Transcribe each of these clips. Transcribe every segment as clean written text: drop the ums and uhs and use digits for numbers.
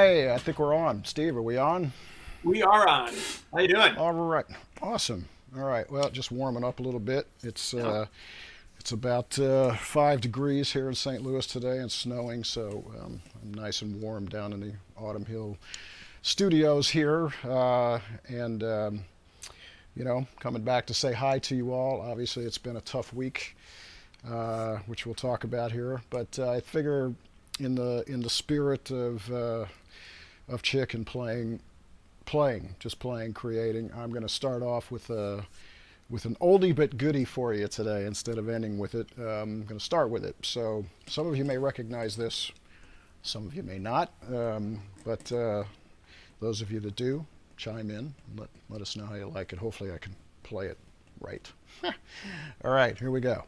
Okay, I think we're on. Steve, are we on? We are on. How you doing? All right. Awesome. All right. Well, just warming up a little bit. Yeah. It's about 5 degrees here in St. Louis today and snowing, so I'm nice and warm down in the Autumn Hill studios here. Coming back to say hi to you all. Obviously, it's been a tough week, which we'll talk about here. But I figure in the spirit of Chick and just playing, creating. I'm going to start off with an oldie but goodie for you today instead of ending with it. I'm going to start with it. So some of you may recognize this, some of you may not. But those of you that do, chime in. Let us know how you like it. Hopefully, I can play it right. All right, here we go.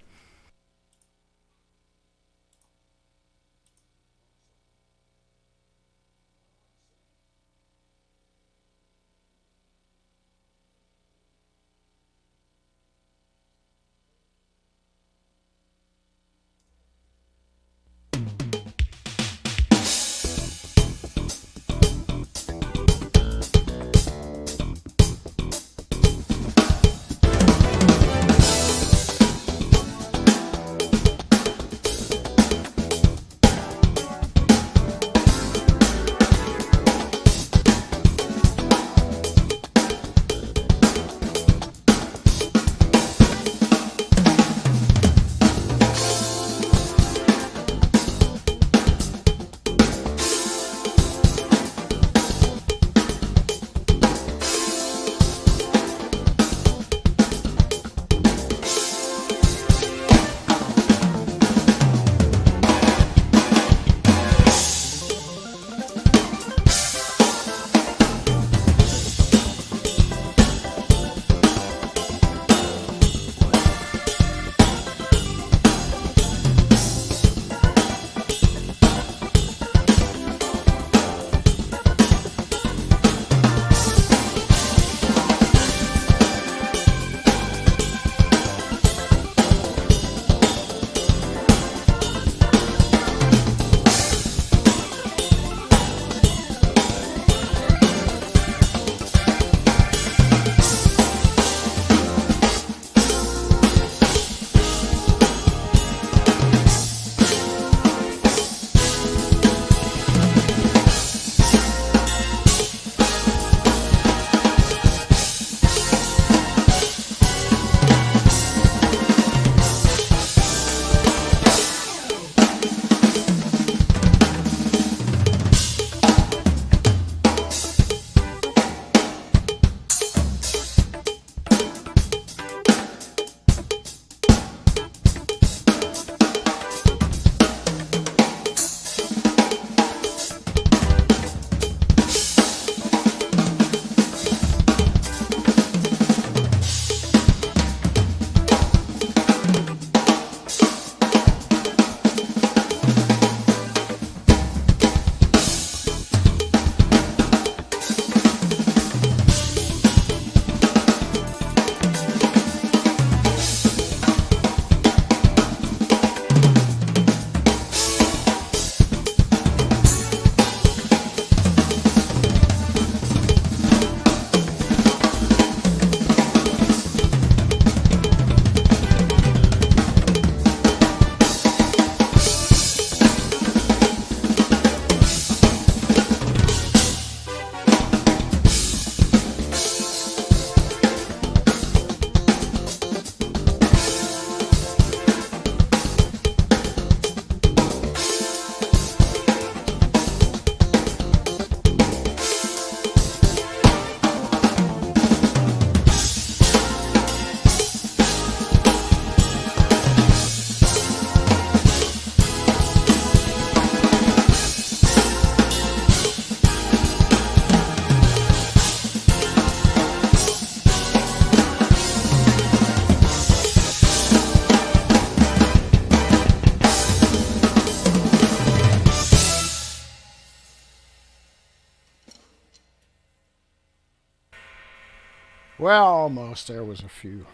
Well, almost. There was a few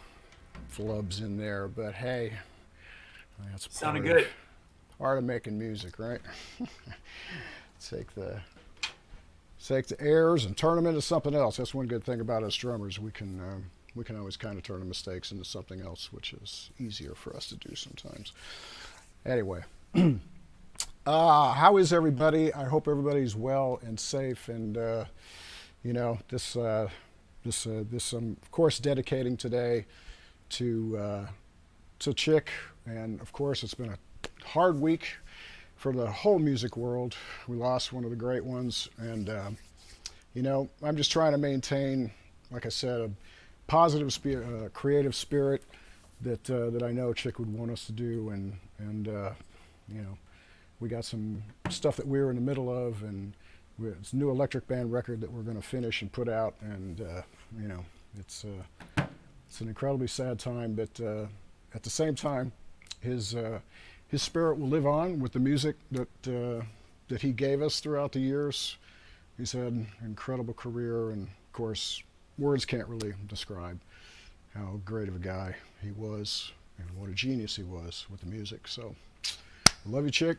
flubs in there, but hey, that's Sounded part of good. making music, right? Take the take the errors and turn them into something else. That's one good thing about us drummers. We can always kind of turn the mistakes into something else, which is easier for us to do sometimes. Anyway, how is everybody? I hope everybody's well and safe. And this of course dedicating today to Chick, and of course it's been a hard week for the whole music world. We lost one of the great ones, and I'm just trying to maintain, like I said, a positive spirit, creative spirit that I know Chick would want us to do, and we got some stuff that we're in the middle of, and it's a new electric band record that we're going to finish and put out, and it's an incredibly sad time, but at the same time, his spirit will live on with the music that he gave us throughout the years. He's had an incredible career, and of course, words can't really describe how great of a guy he was and what a genius he was with the music. So, I love you, Chick.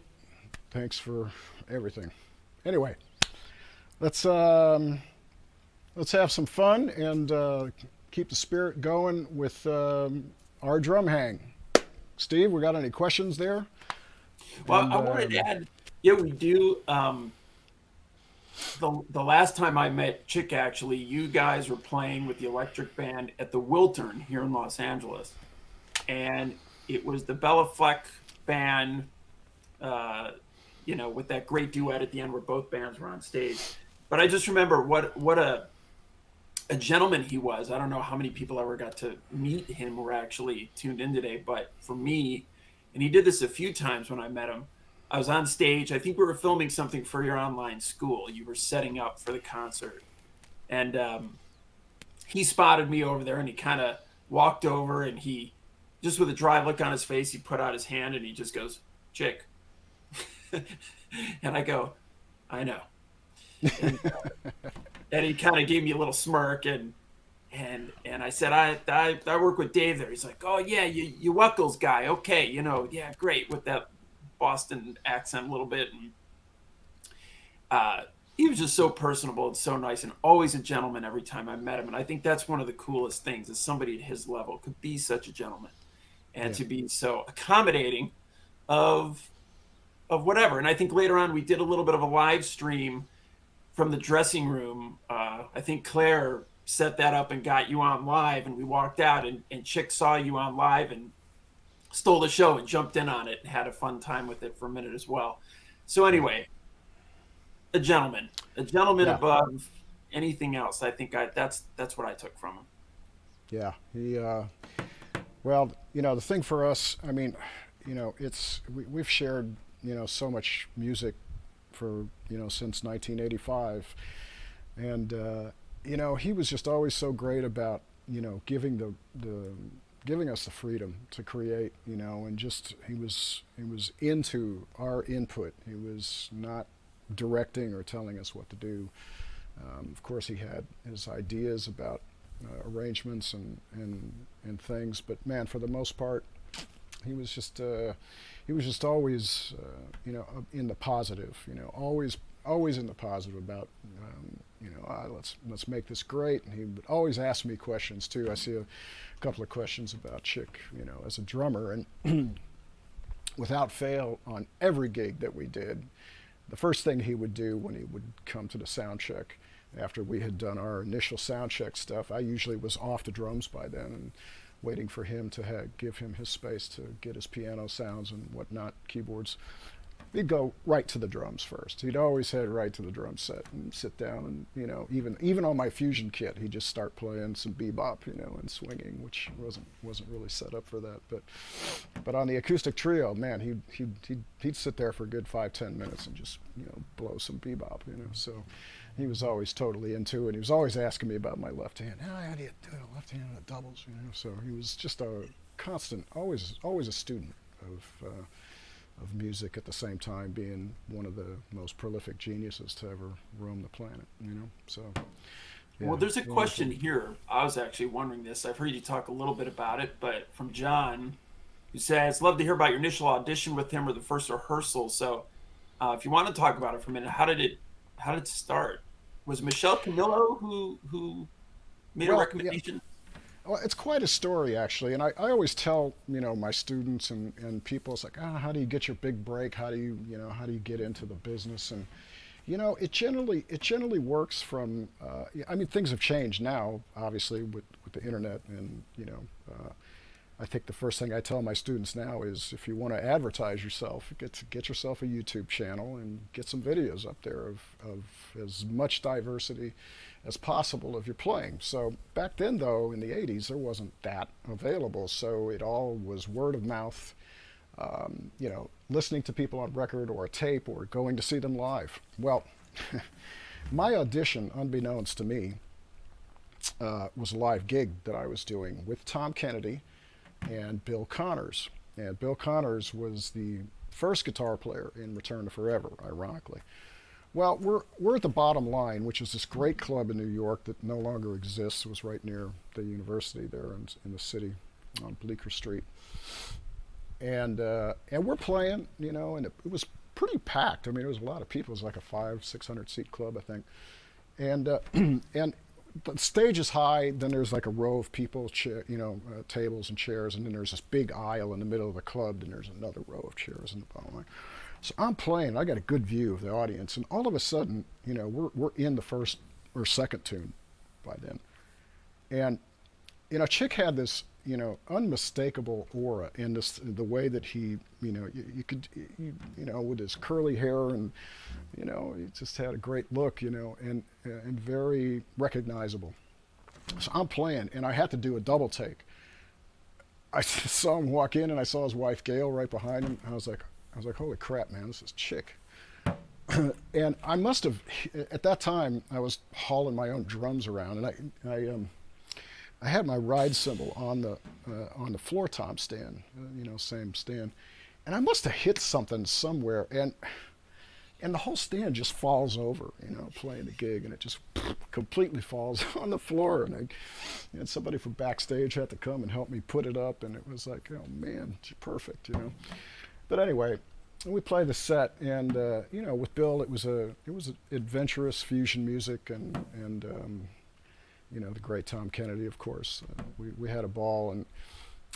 Thanks for everything. Anyway, let's have some fun and keep the spirit going with our drum hang. Steve, we got any questions there? Well, I wanted to add, yeah, we do. The last time I met Chick, actually, you guys were playing with the electric band at the Wiltern here in Los Angeles. And it was the Bella Fleck band, with that great duet at the end where both bands were on stage. But I just remember what a gentleman he was. I don't know how many people ever got to meet him or actually tuned in today, but for me, and he did this a few times when I met him, I was on stage. I think we were filming something for your online school. You were setting up for the concert. And he spotted me over there, and he kind of walked over, and he, just with a dry look on his face, he put out his hand, and he just goes, "Chick." And I go, "I know." And he kind of gave me a little smirk, and I said, I work with Dave there. He's like, "Oh yeah, you Weckls guy, okay, yeah, great," with that Boston accent a little bit. And he was just so personable and so nice, and always a gentleman every time I met him. And I think that's one of the coolest things, is somebody at his level could be such a gentleman and to be so accommodating of whatever. And I think later on we did a little bit of a live stream from the dressing room. I think Claire set that up and got you on live, and we walked out, and Chick saw you on live and stole the show and jumped in on it and had a fun time with it for a minute as well. So anyway, a gentleman above anything else. I think that's what I took from him. Yeah, he. Well, the thing for us, I mean, we've shared so much music for since 1985, and he was just always so great about giving giving us the freedom to create, and just he was into our input. He was not directing or telling us what to do. Of course, he had his ideas about arrangements and things, but man, for the most part, he was just always in the positive, always in the positive about let's make this great. And he would always ask me questions too. I see a couple of questions about Chick, as a drummer, and without fail, on every gig that we did, the first thing he would do when he would come to the sound check, after we had done our initial sound check stuff, I usually was off the drums by then and waiting for him to give him his space to get his piano sounds and whatnot, keyboards. He'd go right to the drums first. He'd always head right to the drum set and sit down, and even on my Fusion kit, he'd just start playing some bebop, and swinging, which wasn't really set up for that. But on the acoustic trio, man, he'd sit there for a good 5-10 minutes and just blow some bebop, So he was always totally into it. He was always asking me about my left hand. How do you do it left hand at doubles? So he was just a constant, always a student of music, at the same time being one of the most prolific geniuses to ever roam the planet. So. Yeah, well, there's a question here. I was actually wondering this. I've heard you talk a little bit about it, but from John, who says, "Love to hear about your initial audition with him or the first rehearsal." So, if you want to talk about it for a minute, how did it start? Was Michelle Camillo who made a Well, yeah, recommendation? well, it's quite a story actually, and I always tell my students and people, it's like, how do you get your big break? How do how do you get into the business? And it generally works from. I mean, things have changed now, obviously, with the internet, and I think the first thing I tell my students now is if you want to advertise yourself, get yourself a YouTube channel and get some videos up there of as much diversity as possible of your playing. So back then, though, in the 80s, there wasn't that available. So it all was word of mouth, listening to people on record or a tape or going to see them live. Well, my audition, unbeknownst to me, was a live gig that I was doing with Tom Kennedy and Bill Connors. And Bill Connors was the first guitar player in Return to Forever, ironically. Well, we're at the Bottom Line, which is this great club in New York that no longer exists. It was right near the university there in the city on Bleecker Street. And we're playing, and it was pretty packed. I mean, it was a lot of people. It was like a 500-600 seat club, I think. And and the stage is high. Then there's like a row of people, tables and chairs, and then there's this big aisle in the middle of the club. And there's another row of chairs in the bottom line. So I'm playing. I got a good view of the audience, and all of a sudden, we're in the first or second tune by then, and Chick had this unmistakable aura in the way that he you could with his curly hair, and he just had a great look, and very recognizable. So I'm playing, and I had to do a double take. I saw him walk in, and I saw his wife Gail right behind him. I was like, holy crap, man, this is Chick. And I must have, at that time, I was hauling my own drums around, and I had my ride cymbal on the floor tom stand, same stand, and I must have hit something somewhere, and the whole stand just falls over, playing the gig, and it just completely falls on the floor, and somebody from backstage had to come and help me put it up, and it was like, oh man, it's perfect, But anyway, we played the set, and with Bill, it was adventurous fusion music, and the great Tom Kennedy, of course. We had a ball,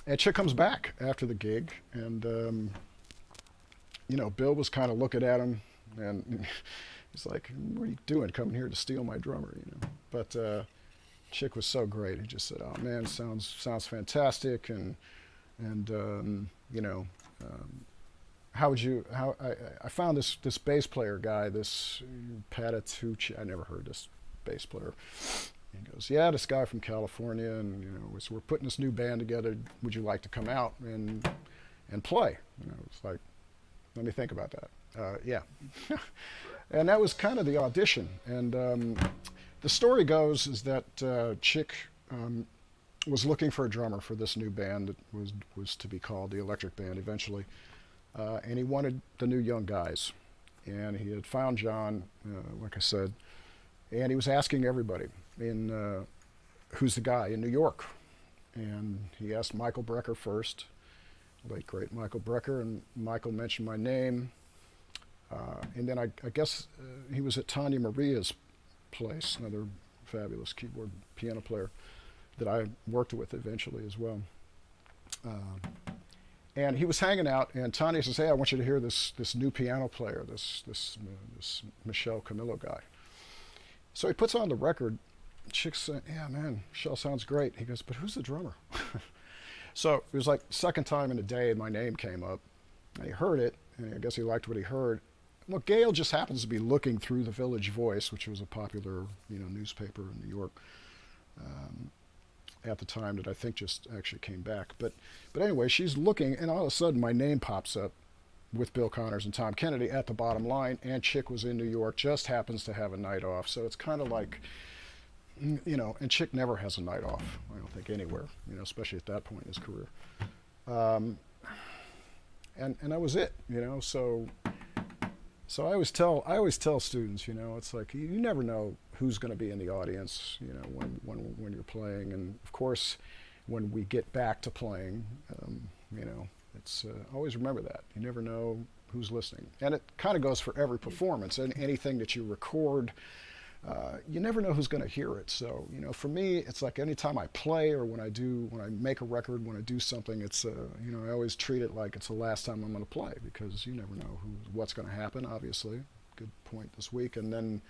and Chick comes back after the gig, and Bill was kind of looking at him, and he's like, "What are you doing, coming here to steal my drummer?" But Chick was so great. He just said, "Oh man, sounds fantastic," and I found this bass player guy, this Patitucci. I never heard this bass player. He goes, "Yeah, this guy from California, and so we're putting this new band together. Would you like to come out and play?" It's like, let me think about that. Yeah, and that was kind of the audition. And the story goes is that Chick was looking for a drummer for this new band that was to be called the Electric Band eventually, and he wanted the new young guys, and he had found John, like I said, and he was asking everybody in who's the guy in New York, and he asked Michael Brecker first, late great Michael Brecker, and Michael mentioned my name, and then I guess he was at Tanya Maria's place, another fabulous keyboard piano player that I worked with eventually as well. And he was hanging out, and Tanya says, "Hey, I want you to hear this new piano player, this Michelle Camillo guy." So he puts on the record. Chick's saying, "Yeah, man, Michelle sounds great." He goes, "But who's the drummer?" So it was like second time in a day my name came up, and he heard it, and I guess he liked what he heard. Well, Gail just happens to be looking through the Village Voice, which was a popular newspaper in New York at the time that I think just actually came back. But anyway, she's looking, and all of a sudden my name pops up with Bill Connors and Tom Kennedy at the Bottom Line, and Chick was in New York, just happens to have a night off. So it's kind of like, and Chick never has a night off, I don't think, anywhere, especially at that point in his career. And that was it, So I always tell students, it's like you never know who's going to be in the audience, when you're playing, and of course, when we get back to playing, it's always remember that you never know who's listening, and it kind of goes for every performance and anything that you record. you never know who's going to hear it. So, for me, it's like anytime I play or when I make a record, when I do something, it's, I always treat it like it's the last time I'm going to play because you never know what's going to happen, obviously. Good point this week. And then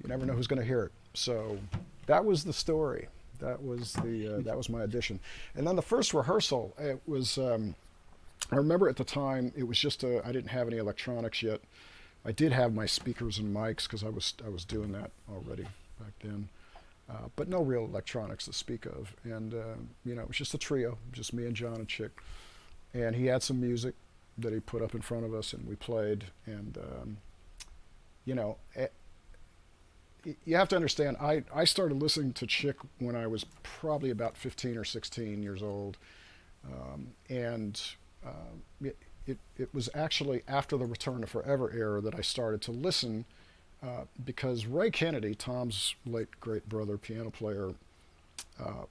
you never know who's going to hear it. So that was the story. That was my addition. And then the first rehearsal, it was, I remember at the time, it was just I didn't have any electronics yet. I did have my speakers and mics because I was doing that already back then, but no real electronics to speak of. And it was just a trio, just me and John and Chick. And he had some music that he put up in front of us, and we played. And you know, eh, you have to understand, I started listening to Chick when I was probably about 15 or 16 years old, and it was actually after the Return to Forever era that I started to listen, because Ray Kennedy, Tom's late great brother, piano player,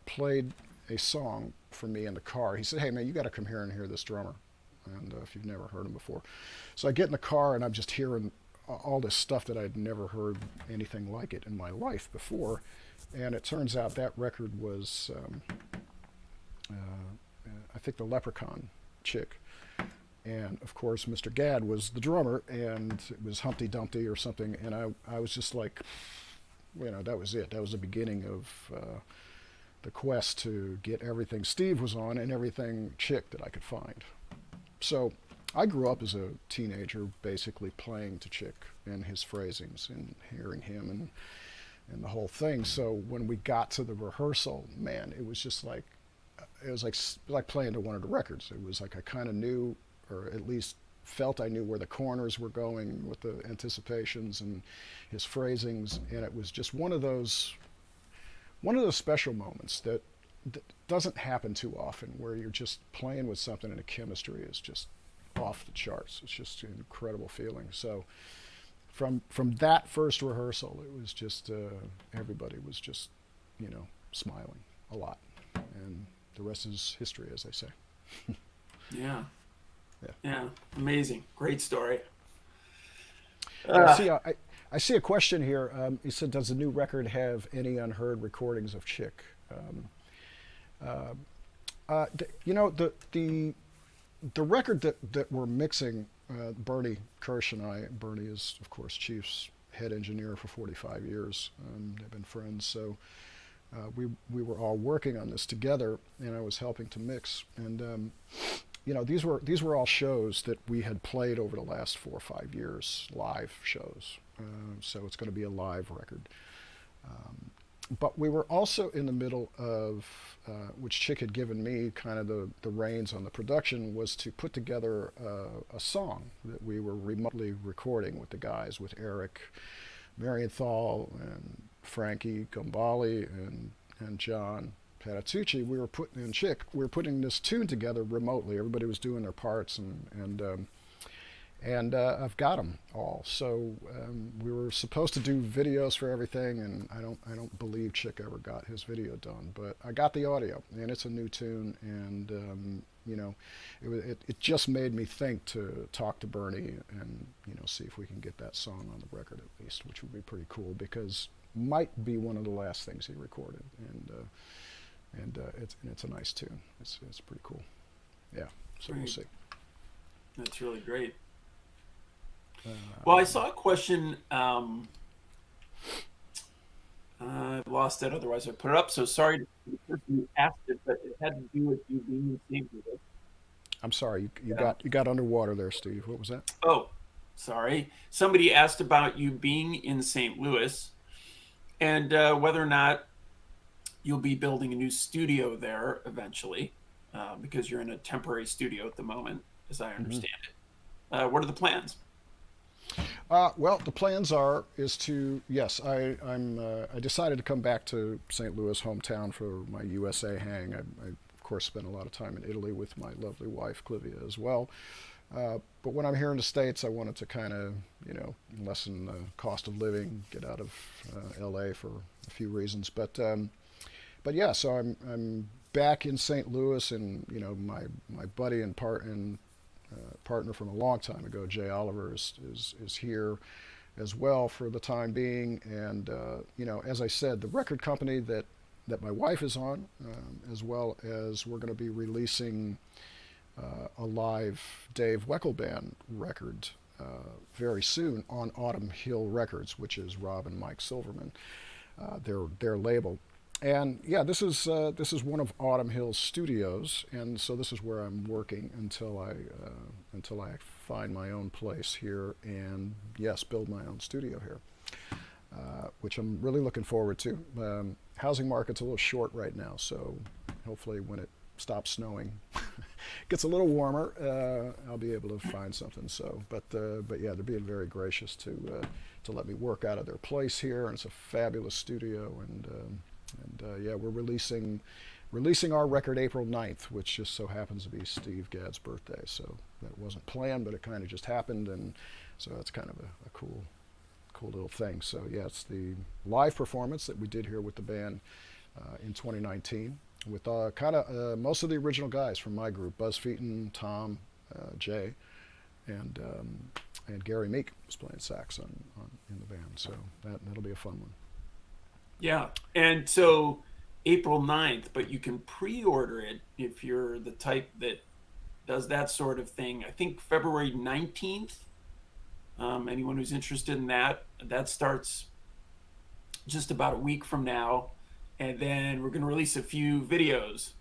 played a song for me in the car. He said, "Hey man, you got to come here and hear this drummer," and if you've never heard him before. So I get in the car and I'm just hearing all this stuff that I'd never heard anything like it in my life before, and it turns out that record was, I think, the Leprechaun Chick. And of course, Mr. Gadd was the drummer, and it was Humpty Dumpty or something. And I was just like, that was it. That was the beginning of the quest to get everything Steve was on and everything Chick that I could find. So I grew up as a teenager basically playing to Chick and his phrasings and hearing him and the whole thing. So when we got to the rehearsal, man, it was just like, it was like playing to one of the records. It was like I kind of knew, or at least felt I knew where the corners were going with the anticipations and his phrasings, and it was just one of those special moments that doesn't happen too often, where you're just playing with something and the chemistry is just off the charts. It's just an incredible feeling. So from that first rehearsal, it was just everybody was just smiling a lot, and the rest is history, as they say. Yeah. Yeah. Yeah. Amazing. Great story. I Uh, see. I see a question here. He said, "Does the new record have any unheard recordings of Chick?" Uh, the record that we're mixing, Bernie Kirsch and I. Bernie is, of course, Chief's head engineer for 45 years. They've been friends, so we were all working on this together, and I was helping to mix. And these were all shows that we had played over the last 4 or 5 years, live shows. So it's going to be a live record. But we were also in the middle of, which Chick had given me kind of the reins on the production, was to put together a song that we were remotely recording with the guys, with Eric Marienthal and Frankie Gombali and John Patitucci. We were putting this tune together remotely. Everybody was doing their parts, and I've got them all. So we were supposed to do videos for everything, and I don't believe Chick ever got his video done, but I got the audio, and it's a new tune, and it just made me think to talk to Bernie and see if we can get that song on the record at least, which would be pretty cool because might be one of the last things he recorded, and it's a nice tune. It's pretty cool. Yeah. So we'll great. see. That's really great. Well, I Uh, saw a question. I lost it. Otherwise, I put it up. So sorry to the person who asked it, but it had to do with you being in St. Louis. I'm sorry, you Yeah. got underwater there, Steve. What was that? Oh, sorry. Somebody asked about you being in St. Louis and whether or not you'll be building a new studio there eventually, because you're in a temporary studio at the moment, as I Hmm. understand it. What are the plans? Well, the plans is to, yes, I decided to come back to St. Louis, hometown, for my USA hang. I of course spent a lot of time in Italy with my lovely wife Clivia as well. But when I'm here in the States, I wanted to kind of lessen the cost of living, get out of LA for a few reasons. But yeah, so I'm back in St. Louis, and my buddy and partner from a long time ago, Jay Oliver, is here. as well for the time being. And as I said, the record company that my wife is on, as well as we're going to be releasing a live Dave Weckl band record very soon on Autumn Hill Records, which is Rob and Mike Silverman, their label. And yeah, this is one of Autumn Hill's studios, and so this is where I'm working until I find my own place here and yes, build my own studio here, which I'm really looking forward to. Housing market's a little short right now, so hopefully when it stops snowing, gets a little warmer, I'll be able to find something. So, but yeah, they're being very gracious to let me work out of their place here, and it's a fabulous studio. And yeah, we're releasing our record April 9th, which just so happens to be Steve Gadd's birthday. So that wasn't planned, but it kind of just happened, and so that's kind of a cool little thing. So yeah, it's the live performance that we did here with the band in 2019 with kind of most of the original guys from my group: Buzz Featon, Tom, Jay, and Gary Meek was playing sax in the band. So that'll be a fun one. Yeah. And so April 9th, but you can pre-order it if you're the type that does that sort of thing. I think February 19th. Anyone who's interested in that starts just about a week from now. And then we're going to release a few videos.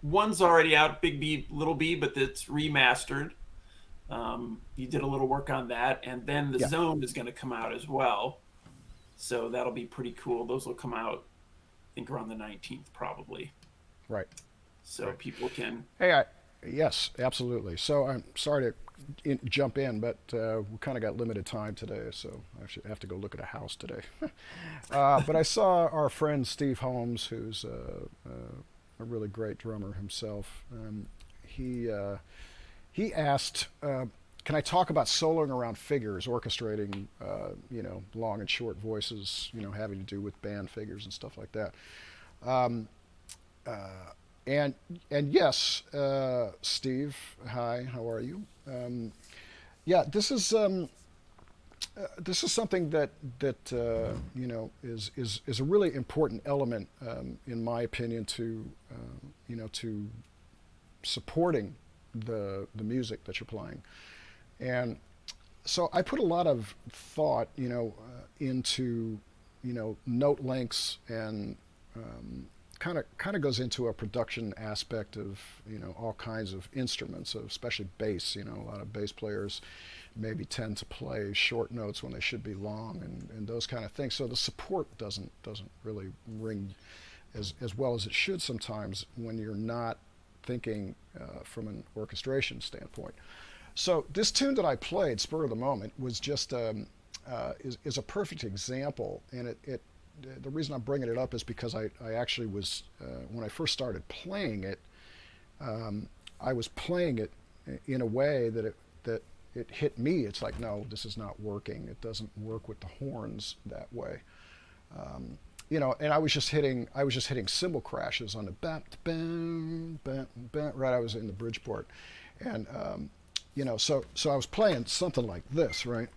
One's already out, Big B, Little B, but it's remastered. You did a little work on that. And then the Zone is going to come out as well. So that'll be pretty cool. Those will come out, I think, around the 19th, probably. Right. So right. People can... Hey, yes, absolutely. So I'm sorry to jump in, but we kind of got limited time today, so I actually have to go look at a house today. But I saw our friend Steve Holmes, who's a really great drummer himself. He asked, can I talk about soloing around figures, orchestrating, long and short voices, having to do with band figures and stuff like that. And yes, Steve, hi, how are you? Yeah, this is something that is a really important element, in my opinion, to supporting the music that you're playing. And so I put a lot of thought, into, note lengths, and kind of goes into a production aspect of, all kinds of instruments, especially bass. A lot of bass players maybe tend to play short notes when they should be long, and those kind of things. So the support doesn't really ring as well as it should sometimes when you're not thinking from an orchestration standpoint. So this tune that I played, Spur of the Moment, was just is a perfect example, and the reason I'm bringing it up is because I actually was, when I first started playing it, I was playing it in a way that it hit me. It's like, no, this is not working. It doesn't work with the horns that way. And I was just hitting cymbal crashes on the bat, bam, bam, bam, right. I was in the Bridgeport, and so I was playing something like this, right?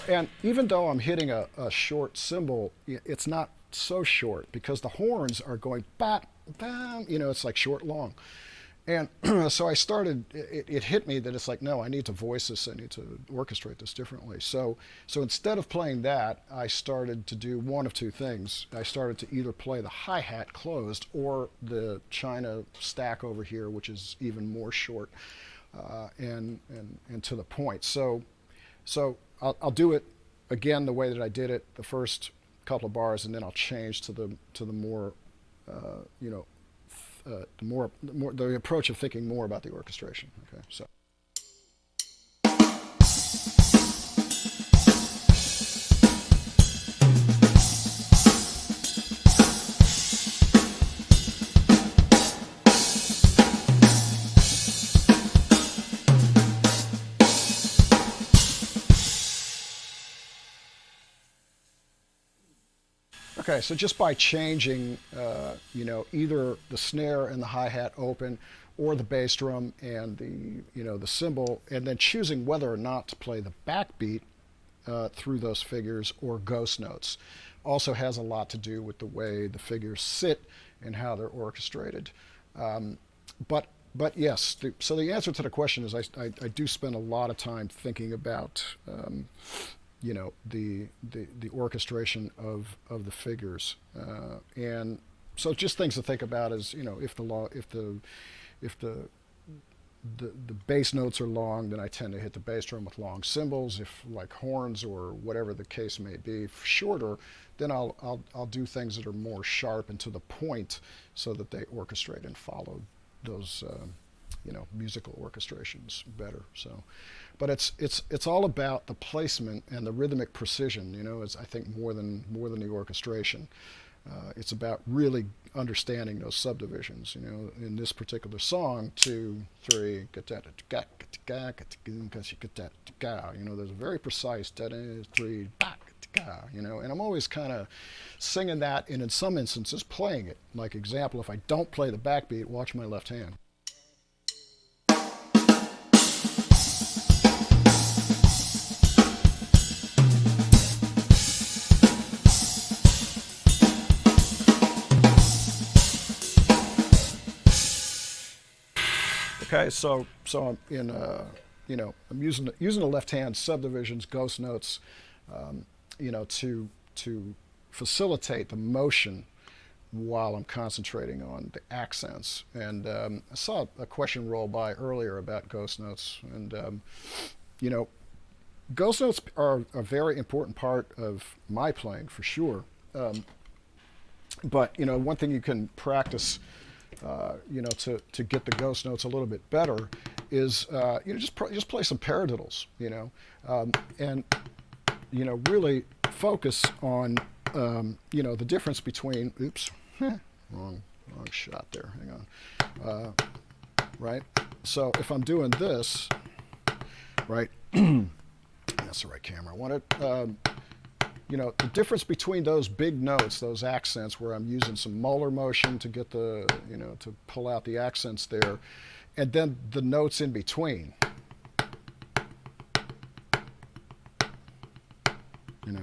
And even though I'm hitting a short cymbal, it's not so short because the horns are going bat, bam, it's like short, long. And so I started, it hit me that it's like, no, I need to voice this, I need to orchestrate this differently. So instead of playing that, I started to do one of two things. I started to either play the hi-hat closed or the China stack over here, which is even more short and to the point. So I'll do it again the way that I did it the first couple of bars, and then I'll change to the more, the approach of thinking more about the orchestration. Okay, so. Okay, so just by changing, either the snare and the hi-hat open, or the bass drum and the cymbal, and then choosing whether or not to play the backbeat through those figures or ghost notes, also has a lot to do with the way the figures sit and how they're orchestrated. But but yes, so the answer to the question is I do spend a lot of time thinking about the orchestration of the figures, and so just things to think about is if the bass notes are long, then I tend to hit the bass drum with long cymbals. If like horns or whatever the case may be, shorter, then I'll do things that are more sharp and to the point, so that they orchestrate and follow those musical orchestrations better. So, but it's all about the placement and the rhythmic precision. It's, I think, more than the orchestration. It's about really understanding those subdivisions. In this particular song, 2, 3, there's a very precise 3, and I'm always kind of singing that, and in some instances playing it. Like example, if I don't play the backbeat, watch my left hand. Okay, so I'm in I'm using the left hand subdivisions, ghost notes, to facilitate the motion while I'm concentrating on the accents. And I saw a question roll by earlier about ghost notes, and ghost notes are a very important part of my playing for sure. But one thing you can practice, to get the ghost notes a little bit better, is just play some paradiddles, and really focus on the difference between wrong shot there. Hang on, right. So if I'm doing this, right, that's the right camera. I want it. The difference between those big notes, those accents, where I'm using some molar motion to get to pull out the accents there, and then the notes in between.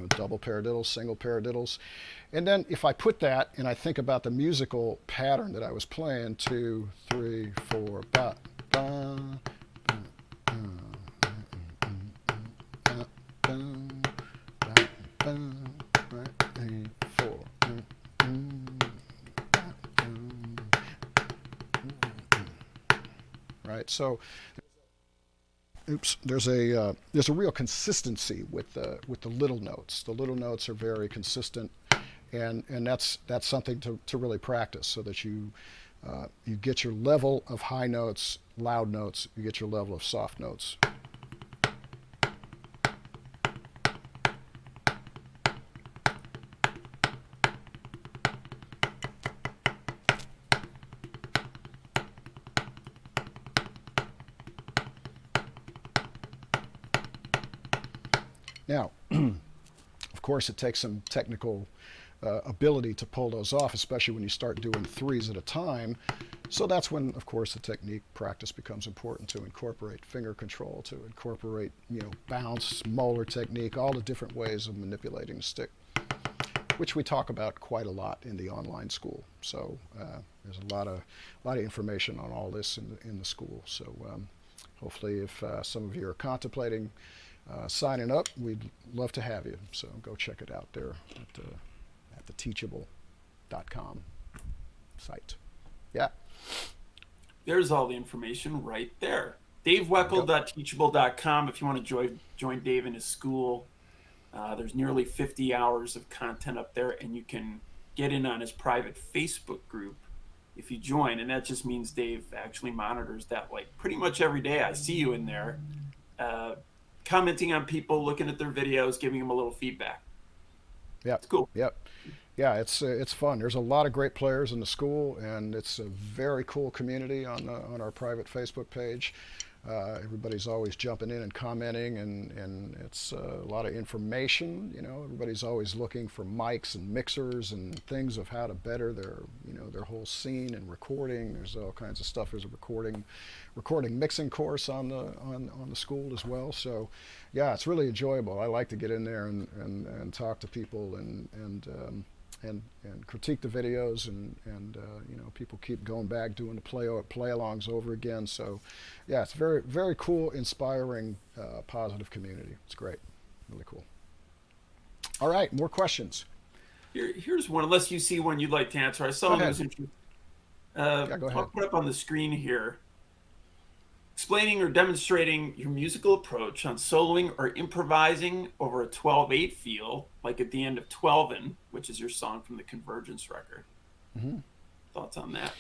Double paradiddles, single paradiddles. And then if I put that and I think about the musical pattern that I was playing, 2, 3, 4, ba, ba, right. So, there's a real consistency with the little notes. The little notes are very consistent, and that's something to really practice, so that you get your level of high notes, loud notes, you get your level of soft notes. Now, of course, it takes some technical ability to pull those off, especially when you start doing 3s at a time. So that's when, of course, the technique practice becomes important, to incorporate finger control, to incorporate, bounce, molar technique, all the different ways of manipulating the stick, which we talk about quite a lot in the online school. So there's a lot of information on all this in the school. So hopefully, if some of you are contemplating signing up, we'd love to have you. So go check it out there at the teachable.com site. Yeah. There's all the information right there. DaveWeckl.teachable.com if you want to join Dave in his school. There's nearly 50 hours of content up there, and you can get in on his private Facebook group if you join. And that just means Dave actually monitors that like pretty much every day. I see you in there. Commenting on people, looking at their videos, giving them a little feedback. Yeah, it's cool. Yep. Yeah, it's fun. There's a lot of great players in the school, and it's a very cool community on our private Facebook page. Everybody's always jumping in and commenting, and it's a lot of information. Everybody's always looking for mics and mixers and things of how to better their whole scene and recording. There's all kinds of stuff. There's a recording mixing course on the school as well. So, yeah, it's really enjoyable. I like to get in there and talk to people and critique the videos, and people keep going back doing the play-alongs over again. So yeah, it's very, very cool, inspiring, positive community. It's great, really cool. All right, more questions. Here's one, unless you see one you'd like to answer. I saw Go one that ahead. was interesting. Yeah, go I'll ahead. put up on the screen here. Explaining or demonstrating your musical approach on soloing or improvising over a 12/8 feel, like at the end of 12in, which is your song from the Convergence record. Hmm. Thoughts on that?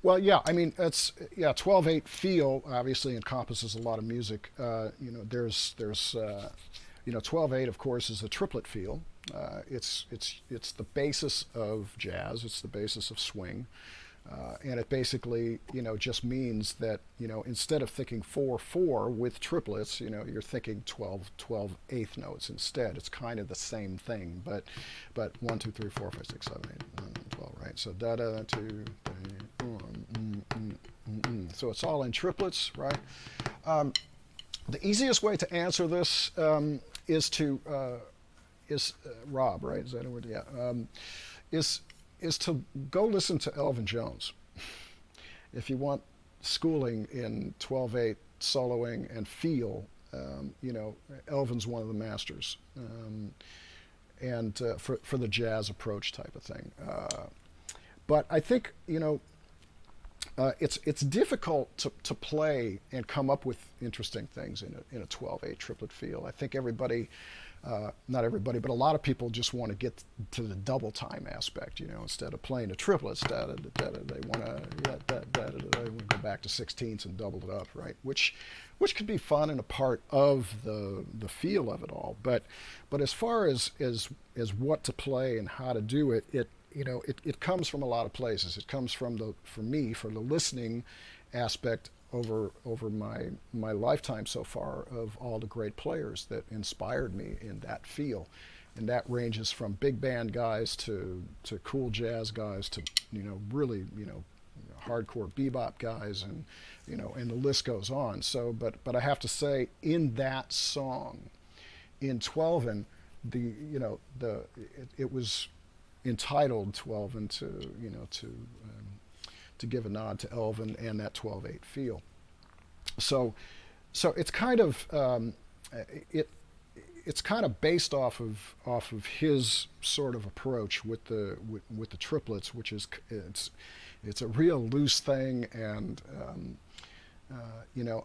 Well, yeah, I mean, it's, yeah, 12/8 feel obviously encompasses a lot of music. There's 12/8, of course, is a triplet feel. It's the basis of jazz. It's the basis of swing. And it basically, just means that, instead of thinking 4/4 with triplets, you're thinking 12/8 notes instead. It's kind of the same thing, but 1, 2, 3, 4, 5, 6, 7, 8, 9, 12, right? So da da 2, 3, 4, so it's all in triplets, right? The easiest way to answer this is Rob, right? Is that a word? Yeah. Is to go listen to Elvin Jones. If you want schooling in 12/8 soloing and feel, Elvin's one of the masters, and for the jazz approach type of thing. But I think it's difficult to play and come up with interesting things in a 12/8 triplet feel. I think everybody, not everybody, but a lot of people just want to get to the double time aspect. Instead of playing the triplets, they want to go back to 16ths and double it up, right? Which could be fun and a part of the feel of it all. But as far as what to play and how to do it, it comes from a lot of places. It comes from the listening aspect over my lifetime so far of all the great players that inspired me in that feel. And that ranges from big band guys to cool jazz guys to really hardcore bebop guys, and the list goes on. So but I have to say, in that song in 12in, it was entitled 12in to give a nod to Elvin and that 12/8 feel. So it's kind of it's kind of based off of his sort of approach with the triplets, which is it's a real loose thing, and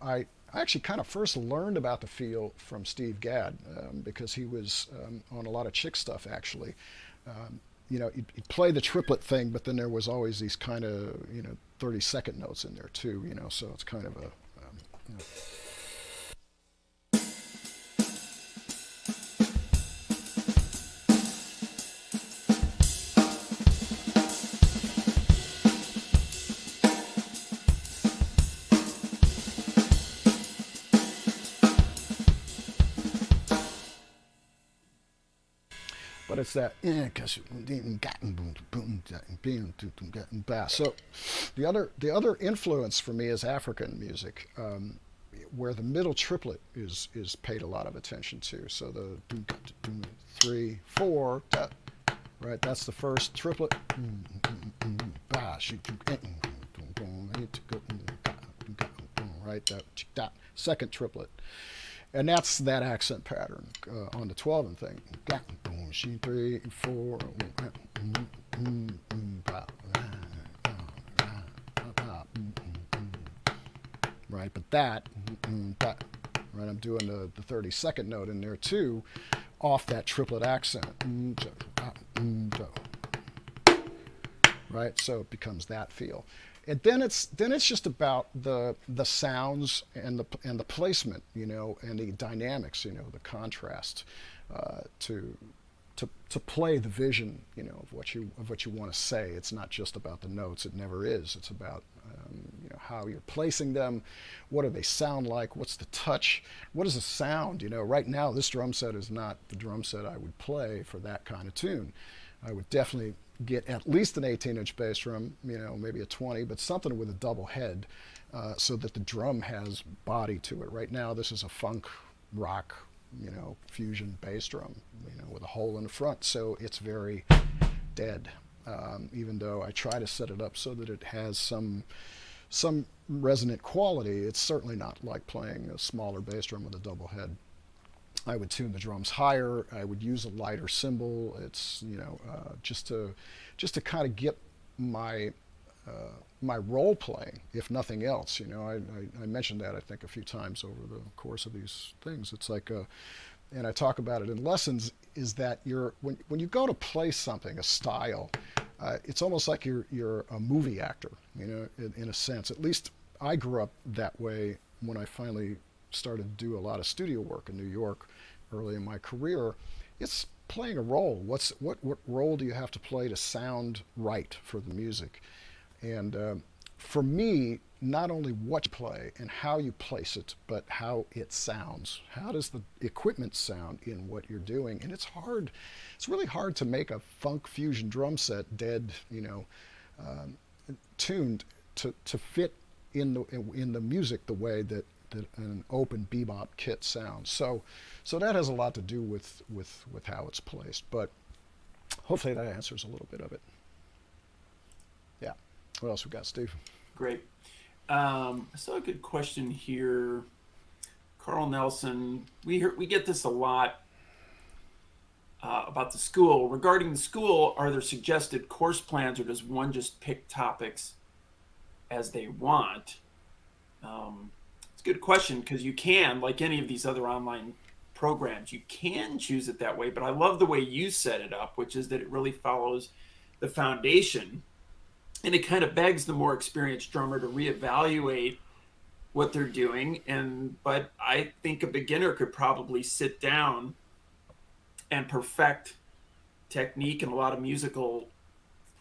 I actually kind of first learned about the feel from Steve Gadd, because he was on a lot of Chick stuff actually. He'd play the triplet thing, but then there was always these kind of 30-second notes in there too. So it's kind of a you know. But it's that so the other influence for me is African music, where the middle triplet is paid a lot of attention to. So the 3, 4, right? That's the first triplet. Right? That second triplet. And that's that accent pattern on the 12 thing. 3, 4, right? But that, right? I'm doing the 32nd note in there too, off that triplet accent. Right? So it becomes that feel. And then it's just about the sounds and the placement, and the dynamics, the contrast, to play the vision, of what you want to say. It's not just about the notes. It never is. It's about how you're placing them, what do they sound like, what's the touch, what is the sound. Right now this drum set is not the drum set I would play for that kind of tune. I would definitely get at least an 18-inch bass drum, maybe a 20, but something with a double head, so that the drum has body to it. Right now this is a funk rock, fusion bass drum, with a hole in the front, so it's very dead. Even though I try to set it up so that it has some resonant quality, it's certainly not like playing a smaller bass drum with a double head. I would tune the drums higher. I would use a lighter cymbal. It's just to kind of get my my role playing, if nothing else. I mentioned that I think a few times over the course of these things. It's like, and I talk about it in lessons, is that when you go to play something, a style, it's almost like you're a movie actor, in a sense. At least I grew up that way when I finally started to do a lot of studio work in New York early in my career. It's playing a role. What role do you have to play to sound right for the music? And for me, not only what you play and how you place it, but how it sounds. How does the equipment sound in what you're doing? And it's hard. It's really hard to make a funk fusion drum set dead, tuned to fit in the music the way that an open bebop kit sounds. So that has a lot to do with how it's placed. But hopefully that answers a little bit of it. Yeah. What else we got, Steve? Great. I saw a good question here. Carl Nelson, we get this a lot about the school. Regarding the school, are there suggested course plans, or does one just pick topics as they want? It's a good question, because you can, like any of these other online programs, you can choose it that way. But I love the way you set it up, which is that it really follows the foundation. And it kind of begs the more experienced drummer to reevaluate what they're doing. But I think a beginner could probably sit down and perfect technique and a lot of musical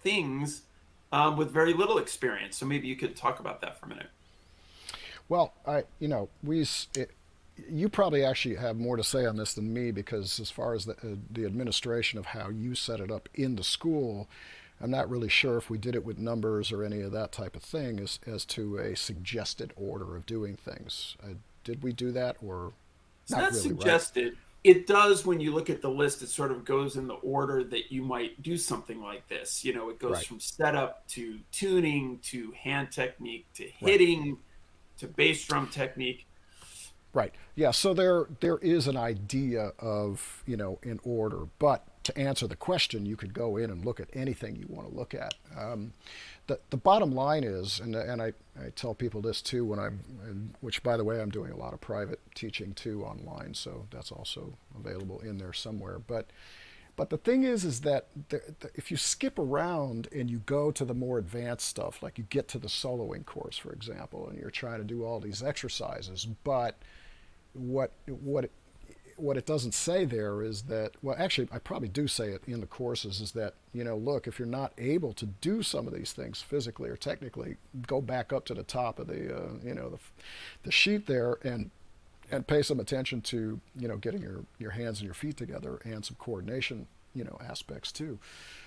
things with very little experience. So maybe you could talk about that for a minute. Well, you probably actually have more to say on this than me, because as far as the administration of how you set it up in the school, I'm not really sure if we did it with numbers or any of that type of thing as to a suggested order of doing things. Did we do that, or It's not not really, right? suggested. It does when you look at the list, it sort of goes in the order that you might do something like this. It goes Right, from setup to tuning to hand technique to right. hitting to bass drum technique. Right. Yeah. So there is an idea of, in order, but to answer the question, you could go in and look at anything you want to look at. The bottom line is, and I tell people this too which by the way, I'm doing a lot of private teaching too online, so that's also available in there somewhere. But the thing is that if you skip around and you go to the more advanced stuff, like you get to the soloing course, for example, and you're trying to do all these exercises, but what it doesn't say there is that, well, actually I probably do say it in the courses, is that, look, if you're not able to do some of these things physically or technically, go back up to the top of the sheet there and pay some attention to, getting your hands and your feet together, and some coordination, aspects too.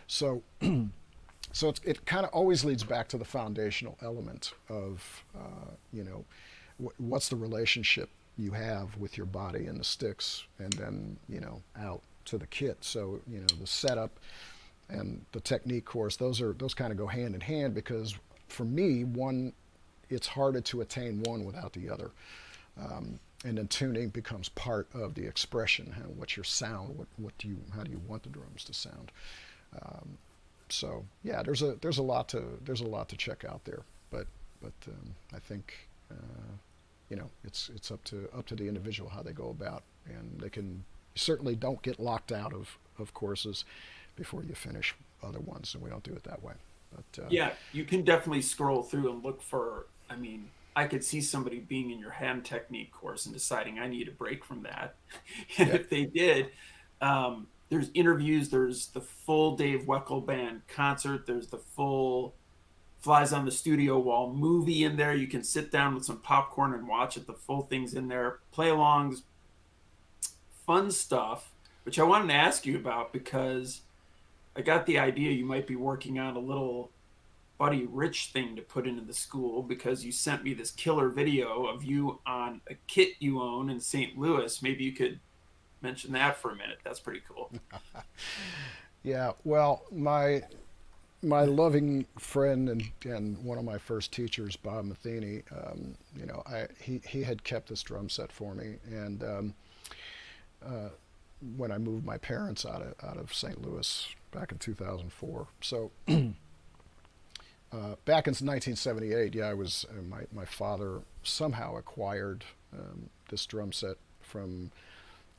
So it kind of always leads back to the foundational element of, what's the relationship you have with your body and the sticks, and then, out to the kit. So, the setup and the technique course, those kind of go hand in hand, because for me, it's harder to attain one without the other. And then tuning becomes part of the expression. What's your sound? How do you want the drums to sound? So yeah, there's a lot to check out there. But I think it's up to the individual how they go about, and they can certainly don't get locked out of courses before you finish other ones, and we don't do it that way. But Yeah, you can definitely scroll through and look for, I could see somebody being in your hand technique course and deciding I need a break from that. And yeah, if they did, there's interviews, there's the full Dave Weckl band concert, there's the full flies on the studio wall movie in there. You can sit down with some popcorn and watch it. The full thing's in there. Play alongs, fun stuff, which I wanted to ask you about because I got the idea you might be working on a little Buddy Rich thing to put into the school because you sent me this killer video of you on a kit you own in St. Louis. Maybe you could mention that for a minute. That's pretty cool. Yeah, well, my loving friend and one of my first teachers, Bob Matheny, he had kept this drum set for me, and uh, when I moved my parents out of St. Louis back in 2004. So back in 1978, yeah, I was my father somehow acquired this drum set from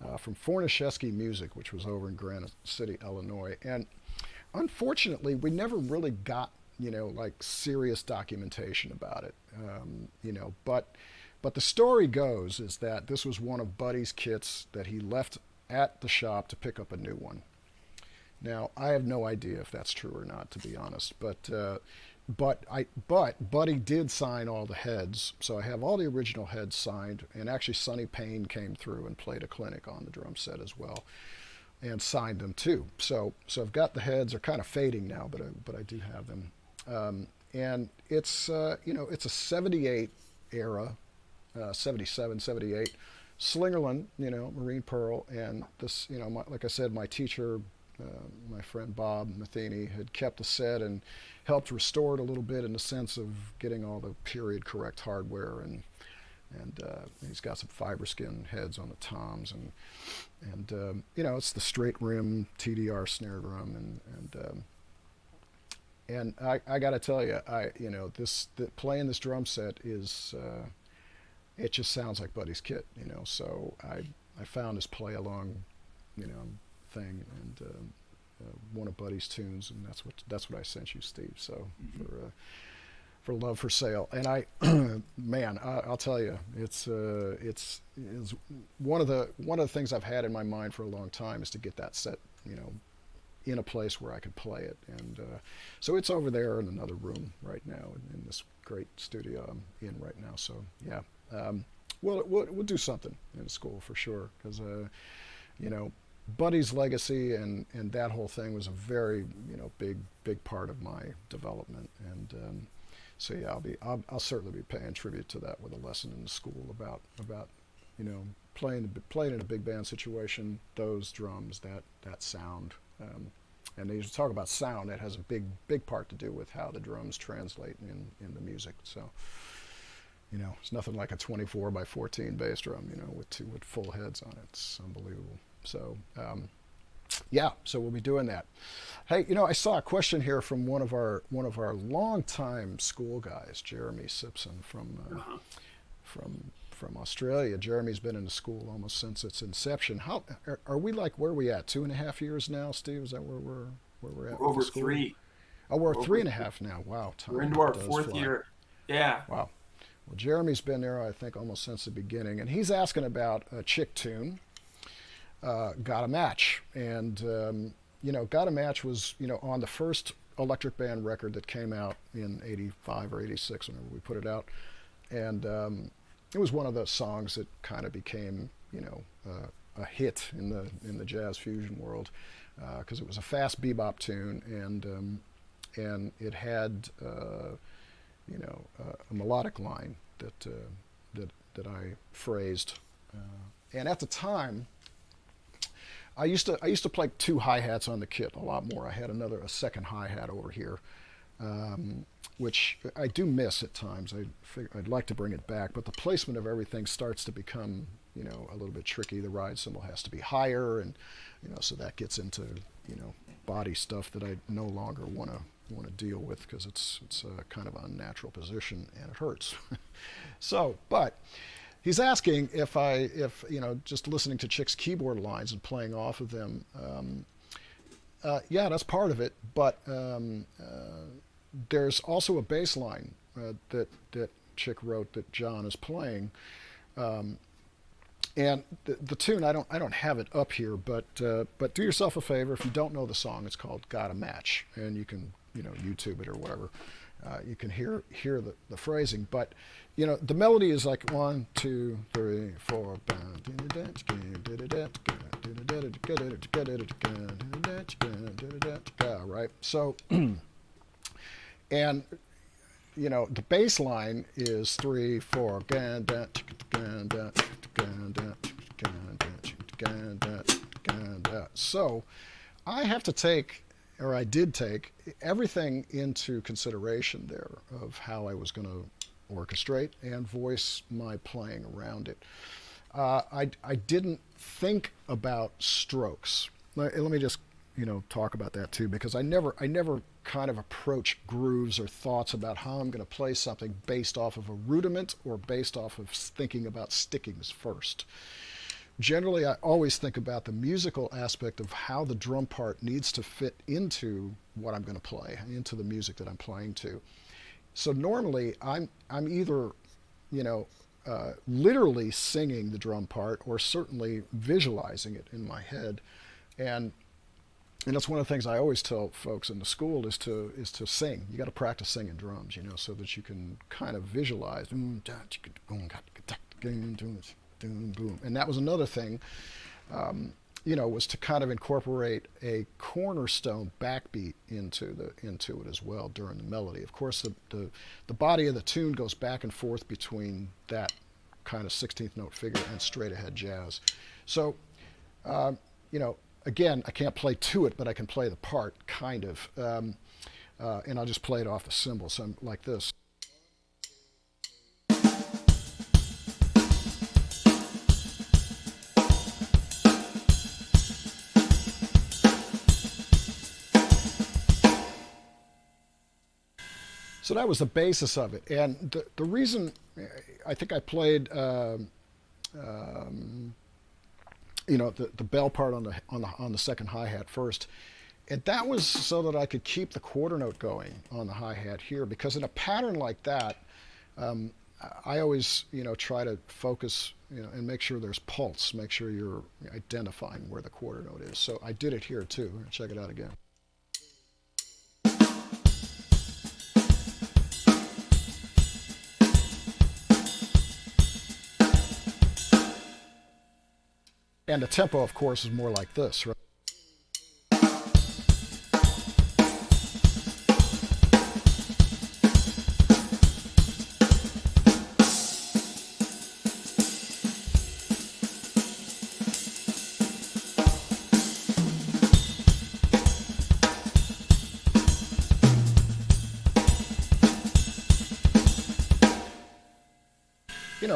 Fornashevsky Music, which was over in Granite City, Illinois, and unfortunately, we never really got like serious documentation about it. But the story goes is that this was one of Buddy's kits that he left at the shop to pick up a new one. Now, I have no idea if that's true or not, to be honest. But Buddy did sign all the heads, so I have all the original heads signed. And actually, Sonny Payne came through and played a clinic on the drum set as well, and signed them too. So I've got the heads. They're kind of fading now, but I do have them. And it's it's a '78 era, '77, '78. Slingerland, Marine Pearl, and this, like I said, my teacher, my friend Bob Matheny, had kept the set and helped restore it a little bit in the sense of getting all the period correct hardware, and he's got some fiber skin heads on the toms, and it's the straight rim TDR snare drum, and I got to tell you, playing this drum set is. It just sounds like Buddy's kit, So I found this play along, thing, and one of Buddy's tunes, and that's what I sent you, Steve. So for Love for Sale, and I'll tell you, it's one of the things I've had in my mind for a long time is to get that set, in a place where I could play it, and so it's over there in another room right now in this great studio I'm in right now. So yeah. We'll do something in school for sure, because Buddy's legacy and that whole thing was a very big part of my development, and so yeah, I'll certainly be paying tribute to that with a lesson in the school about playing in a big band situation, those drums, that sound, and they talk about sound. That has a big part to do with how the drums translate in the music. So. It's nothing like a 24 by 14 bass drum, with full heads on it. It's unbelievable. So, so we'll be doing that. Hey, I saw a question here from one of our longtime school guys, Jeremy Simpson from Australia. Jeremy's been in the school almost since its inception. How are we like? Where are we at? 2.5 years now, Steve? Is that where we're at? We're over 3. Oh, we're 3.5 now. Wow, we're into our 4th year. Yeah. Wow. Well, Jeremy's been there, I think, almost since the beginning, and he's asking about a chick tune, "Got a Match," and "Got a Match" was on the first Electric Band record that came out in '85 or '86, whenever we put it out, and it was one of those songs that kind of became a hit in the jazz fusion world, because it was a fast bebop tune, and it had. A melodic line that I phrased, and at the time, I used to play 2 hi-hats on the kit a lot more. I had a second hi-hat over here, which I do miss at times. I'd like to bring it back, but the placement of everything starts to become a little bit tricky. The ride cymbal has to be higher, and so that gets into body stuff that I no longer want to deal with, because it's a kind of unnatural position and it hurts. So, but he's asking if just listening to Chick's keyboard lines and playing off of them, yeah, that's part of it, but there's also a bass line that Chick wrote that John is playing, and the tune, I don't have it up here, but do yourself a favor, if you don't know the song, it's called "Got a Match," and you can YouTube it or whatever, You can hear the phrasing, but the melody is like 1, 2, 3, 4, right? So, and the bass line is 3, 4. So I have to take, or I did take, everything into consideration there of how I was going to orchestrate and voice my playing around it. I didn't think about strokes. Let me just talk about that too, because I never kind of approach grooves or thoughts about how I'm going to play something based off of a rudiment or based off of thinking about stickings first. Generally, I always think about the musical aspect of how the drum part needs to fit into what I'm going to play, into the music that I'm playing to. So normally, I'm either literally singing the drum part or certainly visualizing it in my head, and that's one of the things I always tell folks in the school is to sing. You got to practice singing drums, so that you can kind of visualize. And that was another thing, was to kind of incorporate a cornerstone backbeat into it as well during the melody. Of course, the body of the tune goes back and forth between that kind of 16th note figure and straight ahead jazz. So, again, I can't play to it, but I can play the part, kind of. And I'll just play it off the cymbal. So I'm like this. So that was the basis of it. And the reason I think I played, the bell part on the second hi-hat first, and that was so that I could keep the quarter note going on the hi-hat here, because in a pattern like that, I always try to focus and make sure there's pulse, make sure you're identifying where the quarter note is. So I did it here too. Check it out again. And the tempo, of course, is more like this, right?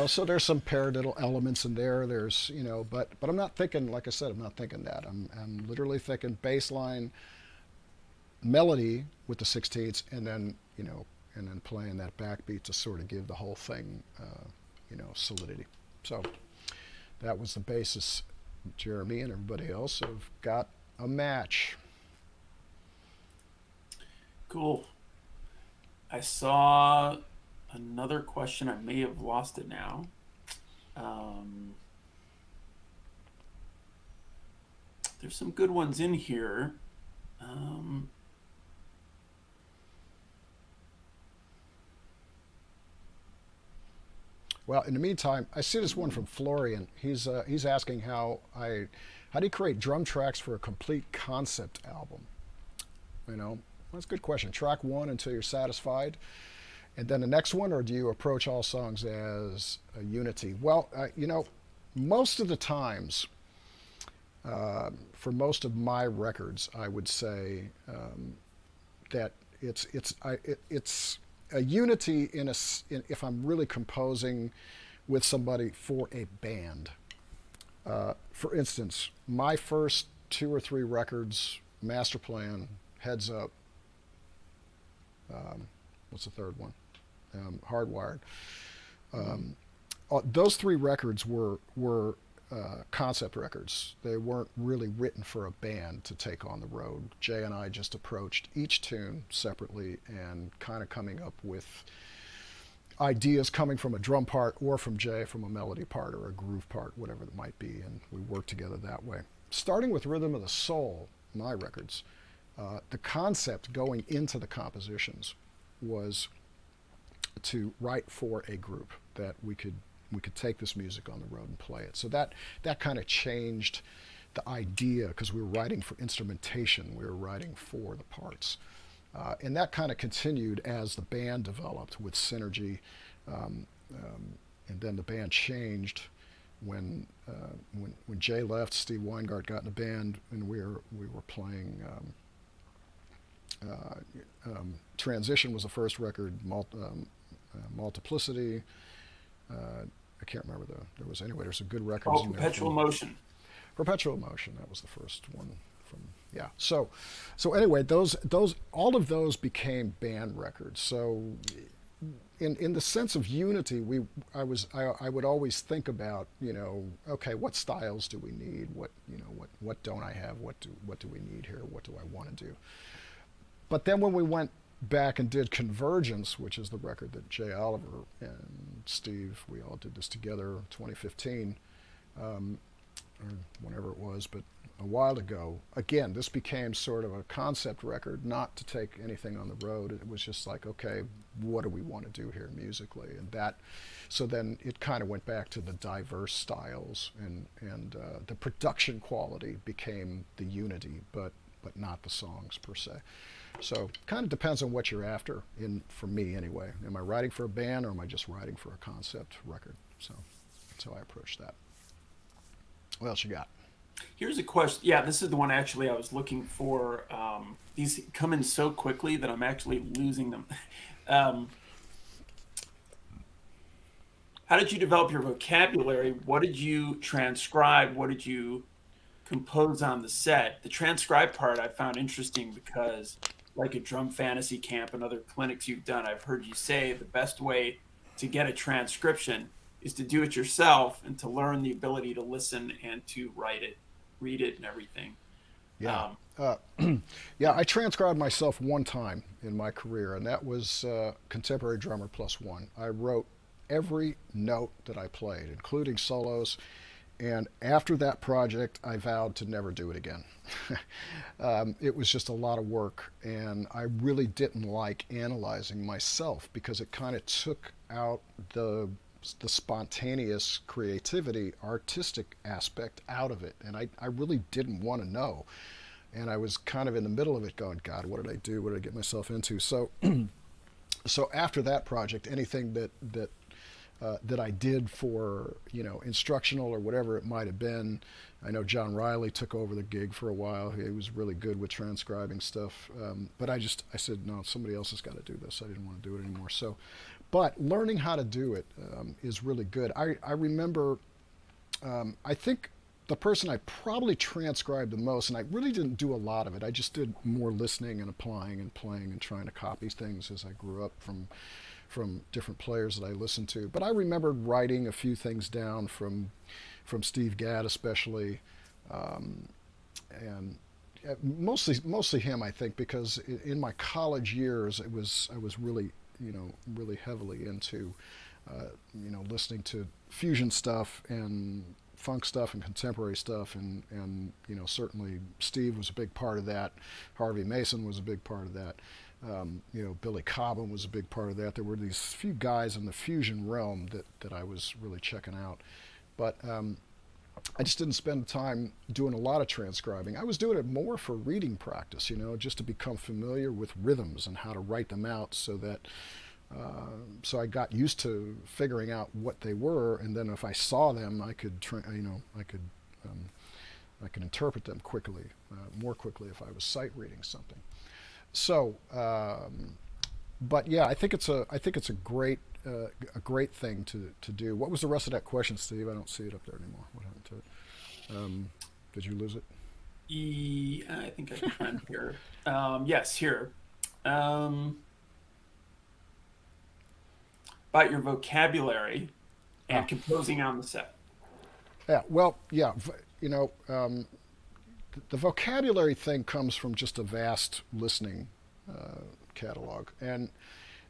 So there's some paradiddle elements in there. There's, but I'm not thinking, like I said, I'm not thinking that. I'm literally thinking bass line, melody with the 16ths, and then, playing that backbeat to sort of give the whole thing, solidity. So that was the basis. Jeremy and everybody else have got a match. Cool. I saw another question. I may have lost it now. There's some good ones in here. Well, in the meantime, I see this one from Florian. He's asking how do you create drum tracks for a complete concept album? Well, that's a good question. Track one until you're satisfied, and then the next one, or do you approach all songs as a unity? Well, most of the times, for most of my records, I would say that it's a unity if I'm really composing with somebody for a band. For instance, my first 2 or 3 records, Master Plan, Heads Up, what's the third one? Hardwired. Those 3 records were concept records. They weren't really written for a band to take on the road. Jay and I just approached each tune separately and kind of coming up with ideas coming from a drum part, or from Jay from a melody part or a groove part, whatever it might be, and we worked together that way. Starting with Rhythm of the Soul, my records, the concept going into the compositions was to write for a group that we could take this music on the road and play it. So that kind of changed the idea, because we were writing for instrumentation, we were writing for the parts, and that kind of continued as the band developed with Synergy, um, and then the band changed when Jay left. Steve Weingart got in the band, and we were playing. Transition was the first record. Multiplicity. I can't remember there was anyway. There's some good records Oh, in there. Perpetual Motion. Perpetual Motion. That was the first one from, yeah. So anyway, those all of those became band records. So in the sense of unity, I would always think about, okay, what styles do we need? What don't I have? What do we need here? What do I want to do? But then when we went back and did Convergence, which is the record that Jay Oliver and Steve, we all did this together, 2015, or whenever it was, but a while ago. Again, this became sort of a concept record, not to take anything on the road. It was just like, okay, what do we want to do here musically? So then it kind of went back to the diverse styles, and the production quality became the unity, but not the songs per se. So kind of depends on what you're after, for me anyway. Am I writing for a band, or am I just writing for a concept record? So that's how I approach that. What else you got? Here's a question. Yeah, this is the one actually I was looking for. These come in so quickly that I'm actually losing them. Um, how did you develop your vocabulary? What did you transcribe? What did you compose on the set? The transcribe part I found interesting because, like at Drum Fantasy Camp and other clinics you've done, I've heard you say the best way to get a transcription is to do it yourself and to learn the ability to listen and to write it, read it, and everything. Yeah. Um, Yeah, I transcribed myself one time in my career, and that was Contemporary Drummer Plus One. I wrote every note that I played, including solos, and after that project, I vowed to never do it again. It was just a lot of work, and I really didn't like analyzing myself, because it kind of took out the spontaneous creativity, artistic aspect out of it, and I really didn't want to know. And I was kind of in the middle of it going, God, what did I do? What did I get myself into? So so after that project, anything that I did for, instructional or whatever it might have been. I know John Riley took over the gig for a while. He was really good with transcribing stuff. But I said, no, somebody else has got to do this. I didn't want to do it anymore. So, but learning how to do it is really good. I remember, I think the person I probably transcribed the most, and I really didn't do a lot of it. I just did more listening and applying and playing and trying to copy things as I grew up from different players that I listened to. But I remembered writing a few things down from Steve Gadd especially, and mostly him, I think, because in my college years I was really really heavily into listening to fusion stuff and funk stuff and contemporary stuff, and certainly Steve was a big part of that. Harvey Mason was a big part of that. Billy Cobham was a big part of that. There were these few guys in the fusion realm that I was really checking out. But I just didn't spend time doing a lot of transcribing. I was doing it more for reading practice, just to become familiar with rhythms and how to write them out, so that so I got used to figuring out what they were, and then if I saw them, I could I could interpret them quickly, more quickly if I was sight reading something. So, but yeah, I think it's a great thing to do. What was the rest of that question, Steve? I don't see it up there anymore. What happened to it? Did you lose it? I think I can find it here. Yes, here. About your vocabulary and Ah, composing on the set. yeah. Well, yeah. The vocabulary thing comes from just a vast listening catalog, and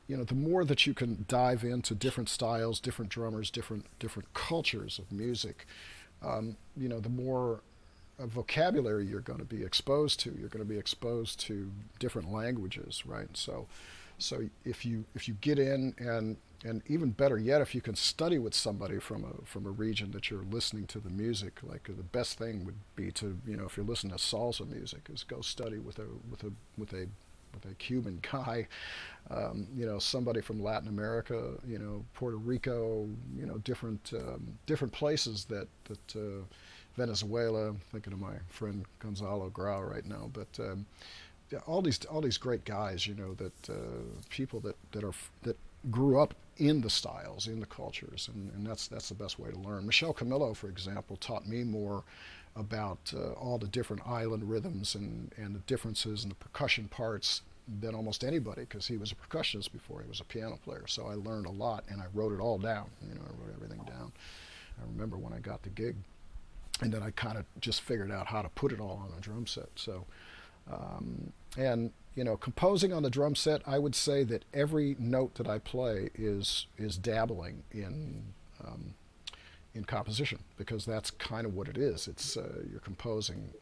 the more that you can dive into different styles, different drummers, different cultures of music, the more vocabulary you're going to be exposed to. You're going to be exposed to different languages, right? So if you get in, and even better yet, if you can study with somebody from a region that you're listening to the music, like the best thing would be to, if you're listening to salsa music, is go study with a Cuban guy, somebody from Latin America, Puerto Rico, different places that Venezuela. I'm thinking of my friend Gonzalo Grau right now, but yeah, all these great guys, that people that grew up in the styles, in the cultures, and that's the best way to learn. Michel Camillo, for example, taught me more about all the different island rhythms and the differences in the percussion parts than almost anybody, because he was a percussionist before he was a piano player. So I learned a lot, and I wrote it all down. I wrote everything down. I remember when I got the gig, and then I kind of just figured out how to put it all on a drum set. So, and composing on the drum set, I would say that every note that I play is dabbling in composition, because that's kind of what it is. It's you're composing,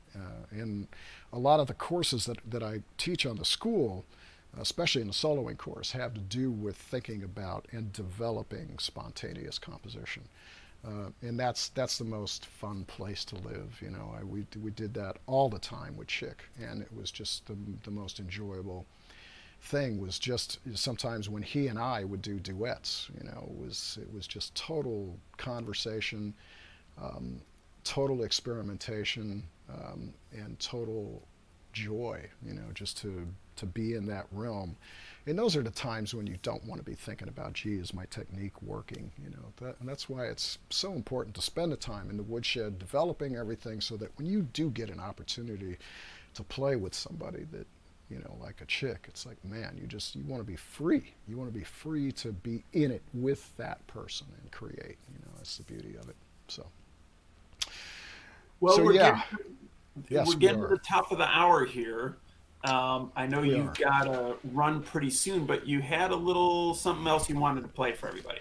and a lot of the courses that I teach on the school, especially in the soloing course, have to do with thinking about and developing spontaneous composition. And that's the most fun place to live. We did that all the time with Chick, and it was just the most enjoyable thing. Was just sometimes when he and I would do duets. It was just total conversation, total experimentation, and total joy. Just to be in that realm. And those are the times when you don't want to be thinking about, gee, is my technique working? And that's why it's so important to spend the time in the woodshed developing everything, so that when you do get an opportunity to play with somebody that, like a Chick, it's like, man, you want to be free. You want to be free to be in it with that person and create. That's the beauty of it. So, Well, yeah. We're getting to the top of the hour here. I know you've got to run pretty soon, but you had a little something else you wanted to play for everybody.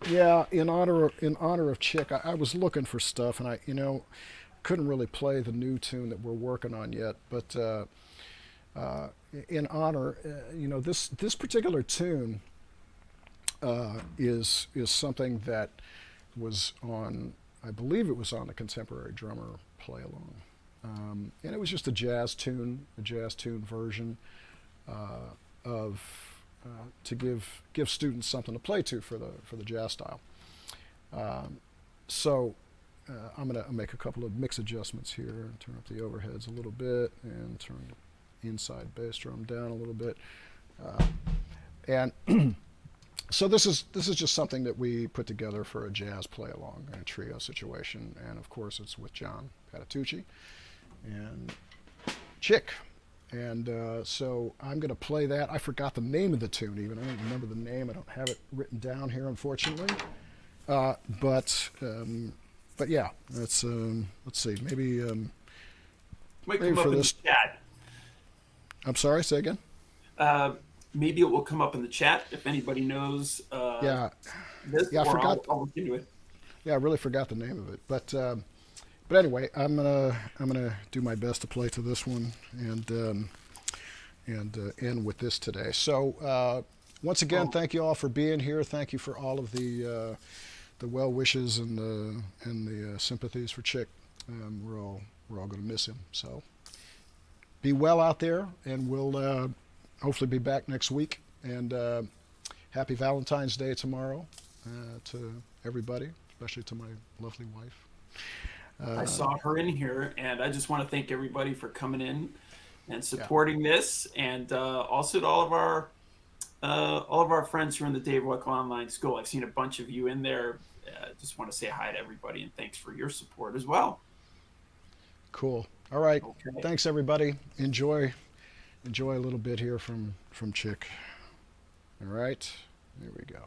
Yeah, in honor of Chick, I was looking for stuff, and I couldn't really play the new tune that we're working on yet. But in honor, this particular tune is something that was on, I believe it was on the Contemporary Drummer play along. And it was just a jazz tune version of to give students something to play to for the jazz style. So I'm going to make a couple of mix adjustments here, and turn up the overheads a little bit, and turn the inside bass drum down a little bit, and so this is just something that we put together for a jazz play along, a trio situation, and of course it's with John Patitucci and Chick. And so I'm going to play that. I forgot the name of the tune even. I don't remember the name. I don't have it written down here, unfortunately. But yeah, let's see. Maybe maybe for this. Chat. I'm sorry. Say again. Maybe it will come up in the chat if anybody knows. Yeah. This, yeah, I forgot. I'll look into it. Yeah, I really forgot the name of it, but anyway, I'm gonna do my best to play to this one, and end with this today. So once again, thank you all for being here. Thank you for all of the well wishes and the sympathies for Chick. We're all going to miss him. So be well out there, and we'll hopefully be back next week. And happy Valentine's Day tomorrow to everybody, especially to my lovely wife. I saw her in here, and I just want to thank everybody for coming in and supporting this, and also to all of our friends who are in the Dave Weckl Online School. I've seen a bunch of you in there. Just want to say hi to everybody, and thanks for your support as well. Cool. All right. Okay. Thanks, everybody. Enjoy a little bit here from Chick. All right. Here we go.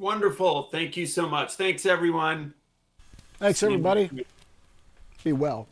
Wonderful. Thank you so much. Thanks, everyone. Thanks, See you next everybody. week. Be well.